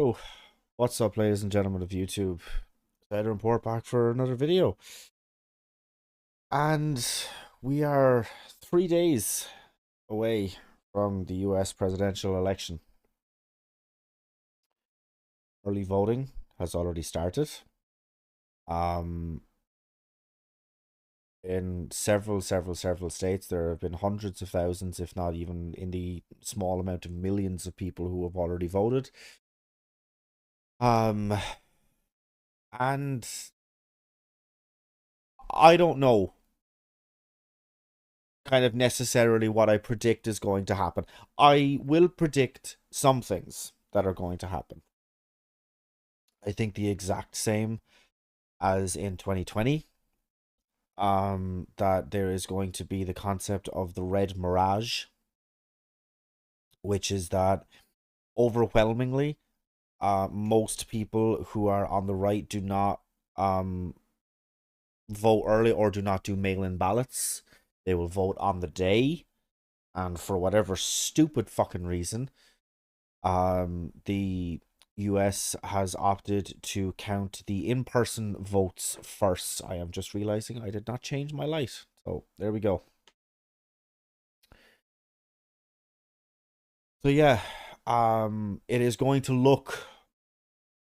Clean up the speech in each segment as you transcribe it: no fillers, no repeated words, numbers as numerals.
Oh, what's up, ladies and gentlemen of YouTube? Better report back for another video. And we are 3 days away from the US presidential election. Early voting has already started. Um, in several states, there have been hundreds of thousands, if not even in the small amount of millions of people who have already voted. Um, and I don't know kind of necessarily what I predict is going to happen. I will predict some things that are going to happen. I think the exact same as in 2020. That there is going to be the concept of the red mirage, which is that overwhelmingly, most people who are on the right do not vote early or do not do mail-in ballots. They will vote on the day, and for whatever stupid fucking reason, the US has opted to count the in-person votes first. I am just realizing I did not change my light. So there we go. So yeah, it is going to look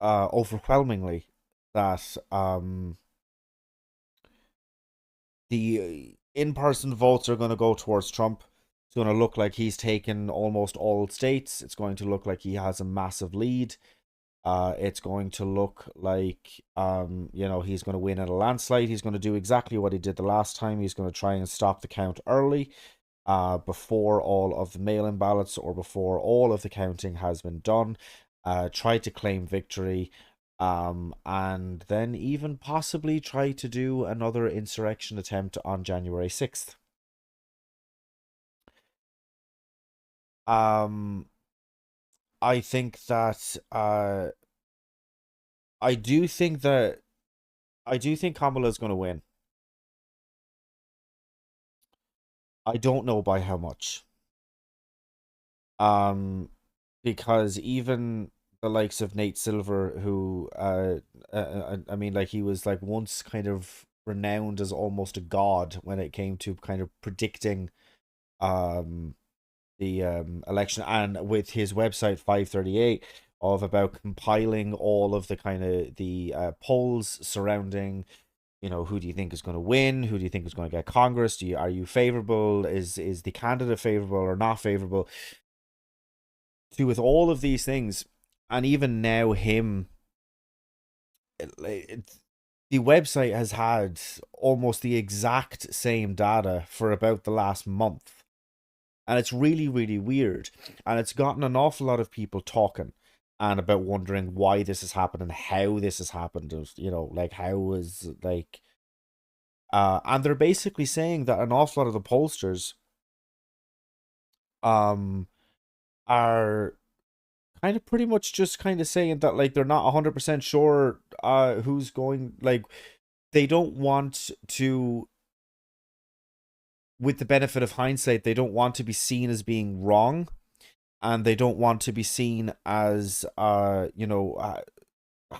overwhelmingly that the in-person votes are going to go towards Trump. It's going to look like he's taken almost all states. It's going to look like he has a massive lead. It's going to look like, he's going to win in a landslide. He's going to do exactly what he did the last time. He's going to try and stop the count early, before all of the mail-in ballots or before all of the counting has been done. Try to claim victory, and then even possibly try to do another insurrection attempt on January 6th. Um, I think that I do think that I do think Kamala is going to win. I don't know by how much. Um, because even the likes of Nate Silver, who I mean, like he was like once kind of renowned as almost a god when it came to kind of predicting um the election, and with his website 538 of about compiling all of the kind of the polls surrounding, who do you think is going to win, who do you think is going to get Congress, are you favorable, is the candidate favorable or not favorable, to with all of these things. And even now him, the website has had almost the exact same data for about the last month, and it's really, really weird. And it's gotten an awful lot of people talking and about wondering why this has happened and how this has happened. Like how is like and they're basically saying that an awful lot of the pollsters um are kind of pretty much just kind of saying that like they're not 100% sure who's going, like they don't want to, with the benefit of hindsight, they don't want to be seen as being wrong, and they don't want to be seen as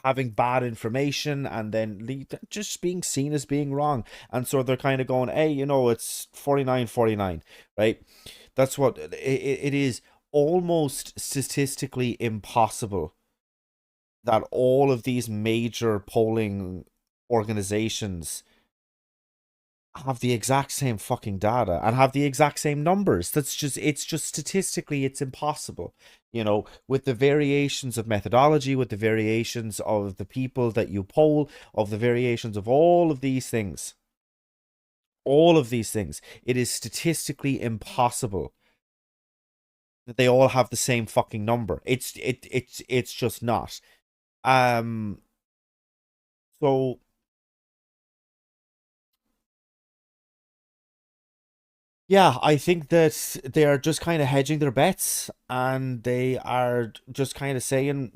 having bad information and then just being seen as being wrong. And so they're kind of going, hey, it's 49-49, right? That's what it is. Almost statistically impossible that all of these major polling organizations have the exact same fucking data and have the exact same numbers. It's just statistically, it's impossible. With the variations of methodology, with the variations of the people that you poll, of the variations of all of these things, it is statistically impossible that they all have the same fucking number. It's just not. Um, so yeah, I think that they are just kind of hedging their bets, and they are just kind of saying,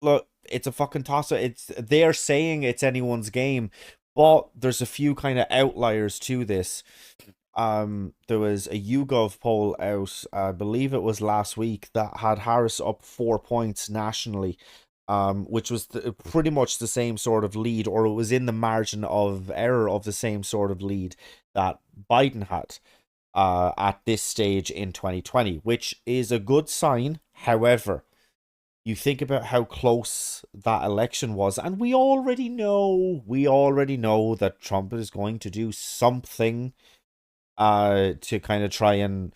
look, it's a fucking toss. They're saying it's anyone's game, but there's a few kind of outliers to this. there was a YouGov poll out, I believe it was last week, that had Harris up 4 points nationally, which was pretty much the same sort of lead, or it was in the margin of error of the same sort of lead that Biden had at this stage in 2020, which is a good sign. However, you think about how close that election was, and we already know that Trump is going to do something to kind of try and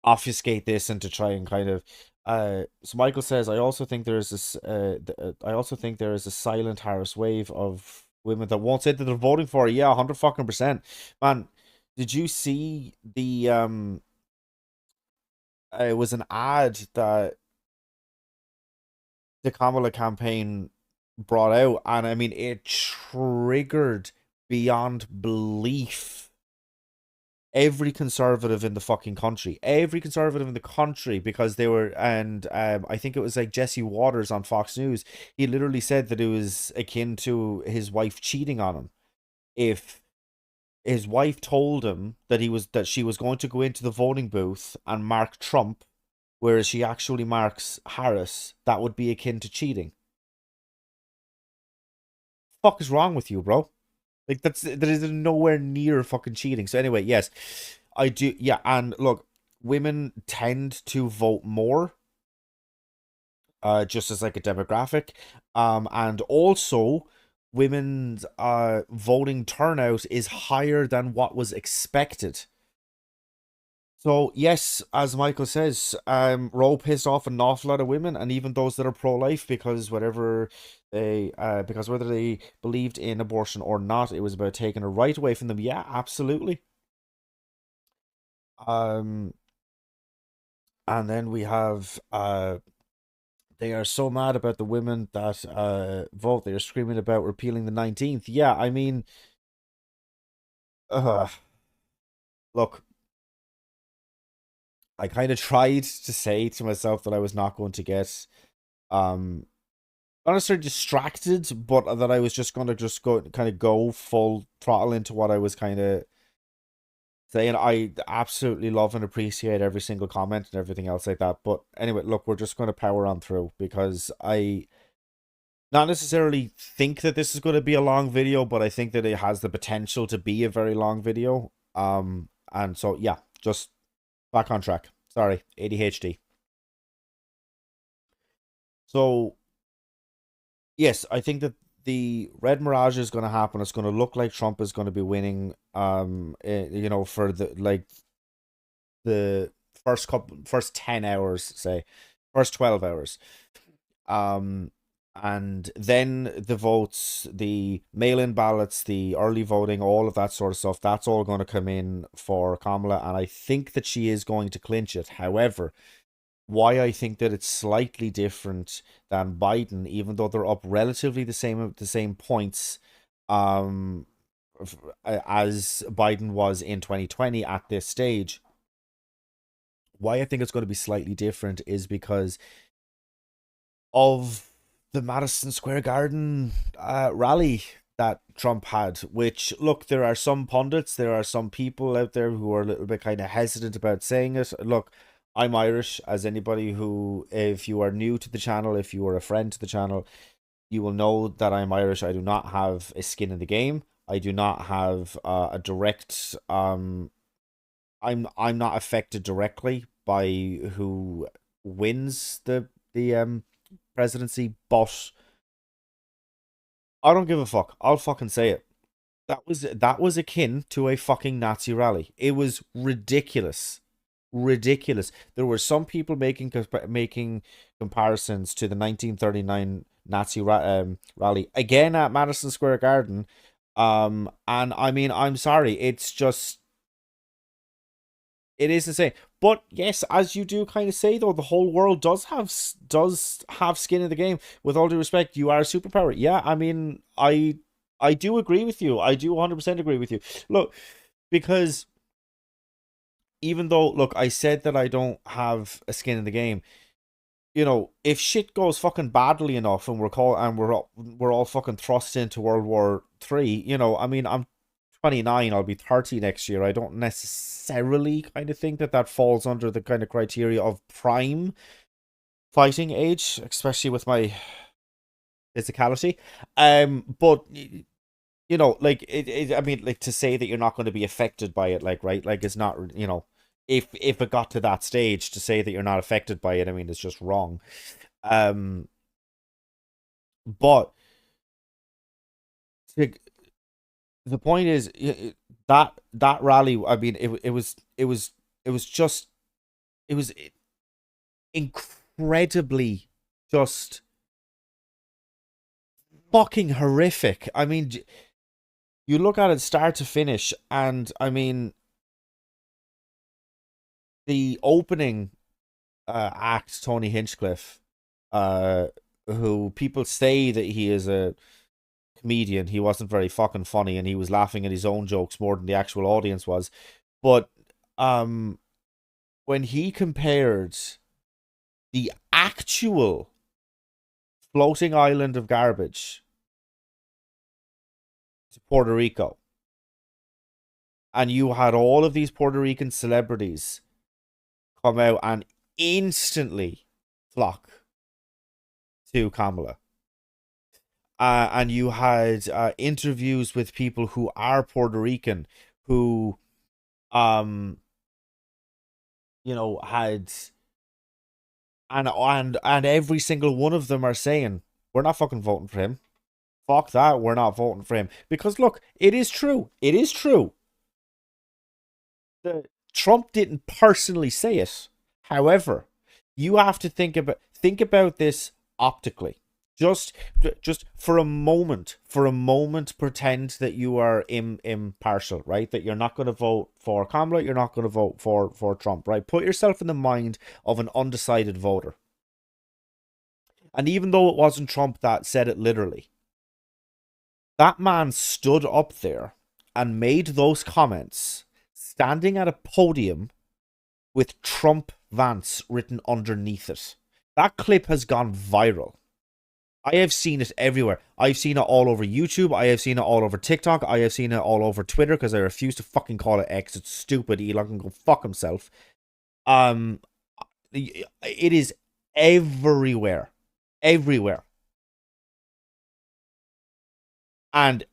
obfuscate this and to try and kind of so Michael says, I also think there is a silent Harris wave of women that won't say that they're voting for her. Yeah, 100% man. Did you see the it was an ad that the Kamala campaign brought out, and I mean it triggered beyond belief every conservative in the fucking country, because they were, and I think it was like Jesse Waters on Fox News. He literally said that it was akin to his wife cheating on him. If his wife told him that she was going to go into the voting booth and mark Trump, whereas she actually marks Harris, that would be akin to cheating. Fuck is wrong with you, bro? Like that is nowhere near fucking cheating. So anyway, yes, I do. Yeah, and look, women tend to vote more, just as like a demographic, and also women's voting turnout is higher than what was expected. So yes, as Michael says, Roe pissed off an awful lot of women, and even those that are pro-life, because whether they believed in abortion or not, it was about taking a right away from them. Yeah, absolutely. Um, and then we have they are so mad about the women that vote. They are screaming about repealing the 19th. Yeah, I mean, uh, look, I kind of tried to say to myself that I was not going to get um not necessarily distracted, but that I was just gonna just go full throttle into what I was kind of saying. I absolutely love and appreciate every single comment and everything else like that. But anyway, look, we're just gonna power on through because I not necessarily think that this is going to be a long video, but I think that it has the potential to be a very long video. And so yeah, just back on track. Sorry, ADHD. So yes, I think that the Red Mirage is going to happen. It's going to look like Trump is going to be winning. For the first 10 hours, say, first 12 hours. Um, and then the votes, the mail-in ballots, the early voting, all of that sort of stuff. That's all going to come in for Kamala, and I think that she is going to clinch it. However, why I think that it's slightly different than Biden, even though they're up relatively the same points, um, as Biden was in 2020 at this stage. Why I think it's going to be slightly different is because of the Madison Square Garden rally that Trump had. Which, look, there are some pundits, there are some people out there who are a little bit kind of hesitant about saying it. Look, I'm Irish, as anybody who, if you are new to the channel, if you are a friend to the channel, you will know that I'm Irish. I do not have a skin in the game. I do not have a direct I'm not affected directly by who wins the presidency, but I don't give a fuck. I'll fucking say it. That was akin to a fucking Nazi rally. It was ridiculous, ridiculous. There were some people making comparisons to the 1939 Nazi rally again at Madison Square Garden. And I mean, I'm sorry, it is insane. But yes, as you do kind of say though, the whole world does have skin in the game. With all due respect, you are a superpower. Yeah, I mean, I do agree with you. I do 100% agree with you. Look, because even though, look, I said that I don't have a skin in the game. If shit goes fucking badly enough and we're all fucking thrust into World War III. I mean, I'm 29, I'll be 30 next year. I don't necessarily kind of think that that falls under the kind of criteria of prime fighting age, especially with my physicality. But like I mean, like to say that you're not going to be affected by it, like right, like it's not, if it got to that stage to say that you're not affected by it, I mean, it's just wrong. Um, but the the point is that rally. I mean, it was just it was incredibly just fucking horrific. I mean, you look at it start to finish, and I mean, the opening act, Tony Hinchcliffe, uh, who people say that he is a comedian. He wasn't very fucking funny, and he was laughing at his own jokes more than the actual audience was. But um, when he compared the actual floating island of garbage to Puerto Rico, and you had all of these Puerto Rican celebrities come out and instantly flock to Kamala. And you had interviews with people who are Puerto Rican who, um, had and every single one of them are saying we're not fucking voting for him. Fuck that, we're not voting for him because look, it is true. It is true. Trump didn't personally say it. However, you have to think about this optically. Just just for a moment, pretend that you are impartial, right? That you're not going to vote for Kamala, you're not going to vote for Trump, right? Put yourself in the mind of an undecided voter. And even though it wasn't Trump that said it literally, that man stood up there and made those comments standing at a podium with Trump Vance written underneath it. That clip has gone viral. I have seen it everywhere. I've seen it all over YouTube. I have seen it all over TikTok. I have seen it all over Twitter because I refuse to fucking call it X. It's stupid. Elon can go fuck himself. Um, it is everywhere, everywhere, and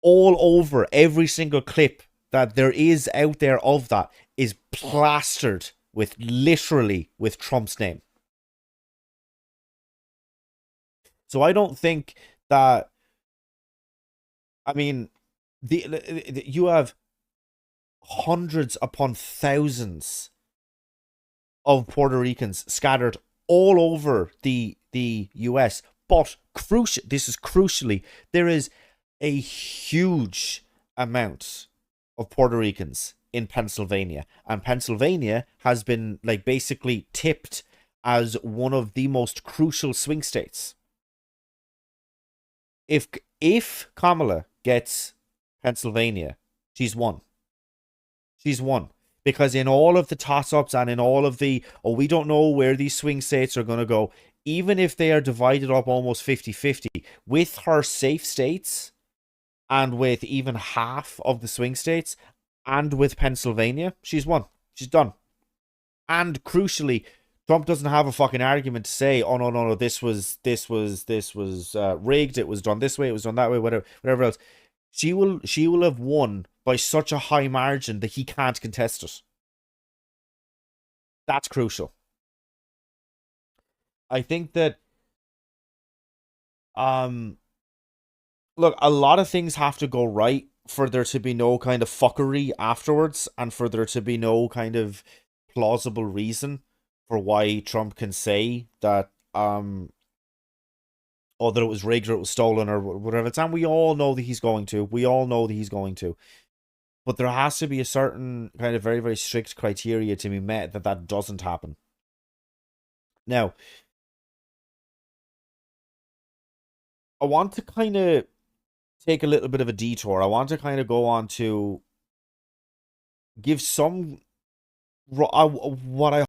all over every single clip that there is out there of that is plastered with literally with Trump's name. So I don't think that. I mean, you have hundreds upon thousands of Puerto Ricans scattered all over the US, but this is crucially, there is a huge amount of Puerto Ricans in Pennsylvania, and Pennsylvania has been like basically tipped as one of the most crucial swing states. If Kamala gets Pennsylvania, she's won. She's won. Because in all of the toss-ups and in all of the, oh, we don't know where these swing states are going to go, even if they are divided up almost 50-50, with her safe states and with even half of the swing states and with Pennsylvania, she's won. She's done. And crucially, Trump doesn't have a fucking argument to say, oh no, this was rigged, it was done this way, it was done that way, whatever else. She will have won by such a high margin that he can't contest it. That's crucial. I think that look, a lot of things have to go right for there to be no kind of fuckery afterwards and for there to be no kind of plausible reason for why Trump can say that or that it was rigged or it was stolen or whatever it's, and we all know that he's going to. We all know that he's going to. But there has to be a certain kind of very, very strict criteria to be met that doesn't happen. Now, I want to kind of take a little bit of a detour. I want to kind of go on to give some what I